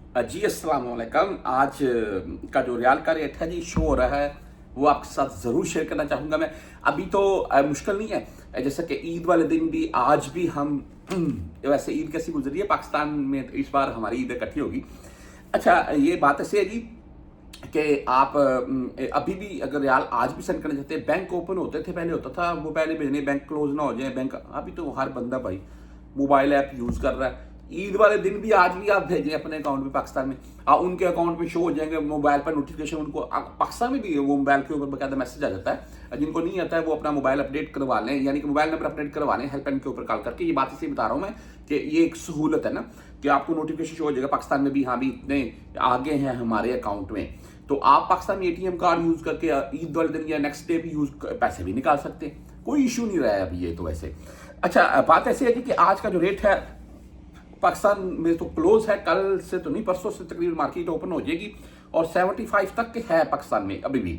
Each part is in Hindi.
जी अस्सलाम वालेकुम। आज का जो रियाल का रेट है जी शो हो रहा है, वो आपके साथ ज़रूर शेयर करना चाहूँगा मैं। अभी तो मुश्किल नहीं है, जैसे कि ईद वाले दिन भी आज भी हम वैसे ईद कैसी गुजरी है पाकिस्तान में, तो इस बार हमारी ईद इकट्ठी होगी। अच्छा, ये बात ऐसे है जी कि आप अभी भी अगर रियाल आज भी सेंड करना चाहते हैं, बैंक ओपन होते थे, पहले होता था वो पहले भेजने, बैंक क्लोज ना हो जाए बैंक। अभी तो हर बंदा भाई मोबाइल ऐप यूज़ कर रहा है। ईद वाले दिन भी आज भी आप भेजें अपने अकाउंट में पाकिस्तान में, उनके अकाउंट में शो हो जाएंगे मोबाइल पर नोटिफिकेशन। उनको पाकिस्तान में भी वो मोबाइल के ऊपर बकायदा मैसेज आ जाता है। जिनको नहीं आता है वो अपना मोबाइल अपडेट करवा लें, यानी कि मोबाइल नंबर अपडेट करवा लें हेल्पलाइन के ऊपर कॉल करके। ये बात इसलिए बता रहा हूँ मैं कि ये एक सहूलत है ना, कि आपको नोटिफिकेशन शो हो जाएगा पाकिस्तान में भी, हाँ भी इतने आगे हैं हमारे अकाउंट में। तो आप पाकिस्तान में एटीएम कार्ड यूज करके ईद वाले दिन या नेक्स्ट डे भी पैसे भी निकाल सकते हैं, कोई इशू नहीं रहा है अभी ये तो वैसे। अच्छा, बात ऐसी है कि आज का जो रेट है पाकिस्तान में तो क्लोज है, कल से तो नहीं, परसों से तकरीबन मार्केट ओपन हो जाएगी और 75 तक के है पाकिस्तान में अभी भी।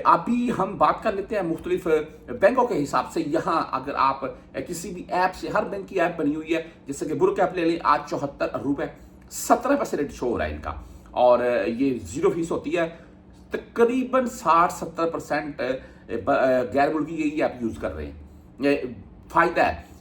अभी हम बात कर लेते हैं मुख्तलिफ बैंकों के हिसाब से। यहाँ अगर आप किसी भी ऐप से, हर बैंक की ऐप बनी हुई है, जैसे कि बुर्क ऐप ले लें, आज 74 रुपए 17 पैसे रेट शो हो रहा है इनका, और ये 0 फीस होती है। तकरीबन 60-70% गैर मुल्की यही ऐप यूज कर रहे हैं, फायदा है।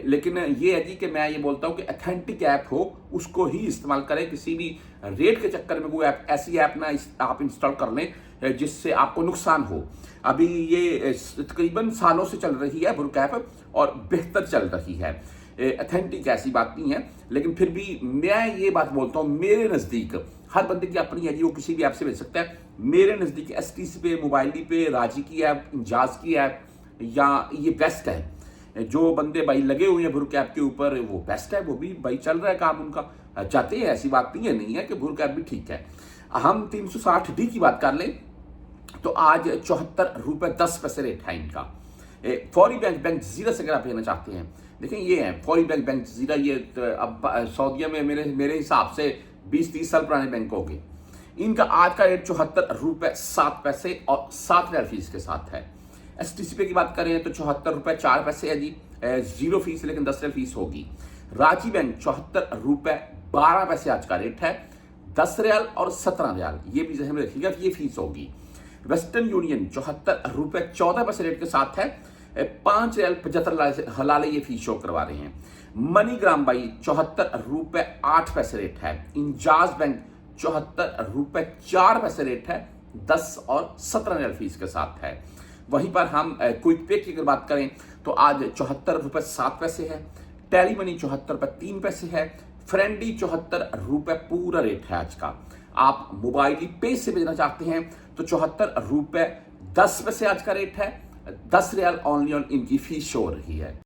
लेकिन ये है जी कि मैं ये बोलता हूँ कि अथेंटिक ऐप हो उसको ही इस्तेमाल करें। किसी भी रेट के चक्कर में कोई ऐप, ऐसी ऐप ना आप इंस्टॉल कर लें जिससे आपको नुकसान हो। अभी ये तकरीबन सालों से चल रही है बुर्क ऐप और बेहतर चल रही है। अथेंटिक ऐसी बात नहीं है, लेकिन फिर भी मैं ये बात बोलता हूँ, मेरे नज़दीक हर बंदे की अपनी है जी, वो किसी भी ऐप से भेज सकता है। मेरे नज़दीक STC पे, मोबाइली पे, राजी की ऐप, इंजाज की ऐप, या ये बेस्ट है। जो बंदे भाई लगे हुए हैं बुर्क ऐप के ऊपर वो बेस्ट है, वो भी भाई चल रहा है काम उनका, चाहते हैं। ऐसी बात नहीं है कि बुर्क ऐप भी ठीक है। हम 360D की बात कर लें तो आज 74 रुपए 10 पैसे रेट है इनका। फौरी बैंक जीरा से अगर आप लेना चाहते हैं, देखें ये है फौरी बैंक जीरा। ये अब सऊदीया में मेरे हिसाब से 20-30 साल पुराने बैंक हो गए। इनका आज का रेट 74 रुपए 7 पैसे और 7 रियाल फीस के साथ है। STC पे की बात करें तो 74 रुपए 4 पैसे है जी, 0 फीस, लेकिन 10 रियाल फीस होगी। राजी बैंक 74 रुपए 12 पैसे आज का रेट है, 10 रियाल और 17 रियाल, ये भी जहन में रखिएगा कि ये फीस होगी। वेस्टर्न यूनियन 74 रुपए 14 पैसे रेट के साथ है, 5 रियाल 75 हलाले ये फीस शो करवा रहे हैं। मनी ग्राम भाई 74 रुपए 8 पैसे रेट है। इंजाज बैंक 74 रुपए 4 पैसे रेट है, 10 और 17 रियाल फीस के साथ है। वहीं पर हम क्विक पे की अगर बात करें तो आज 74 रुपए 7 पैसे है। टेली मनी 74 रुपए 3 पैसे है। फ्रेंडी 74 रुपए पूरा रेट है आज का। आप मोबाइल पे से भेजना चाहते हैं तो 74 रुपए 10 पैसे आज का रेट है, 10 रियाल ऑनली ऑन इनकी फीस शो हो रही है।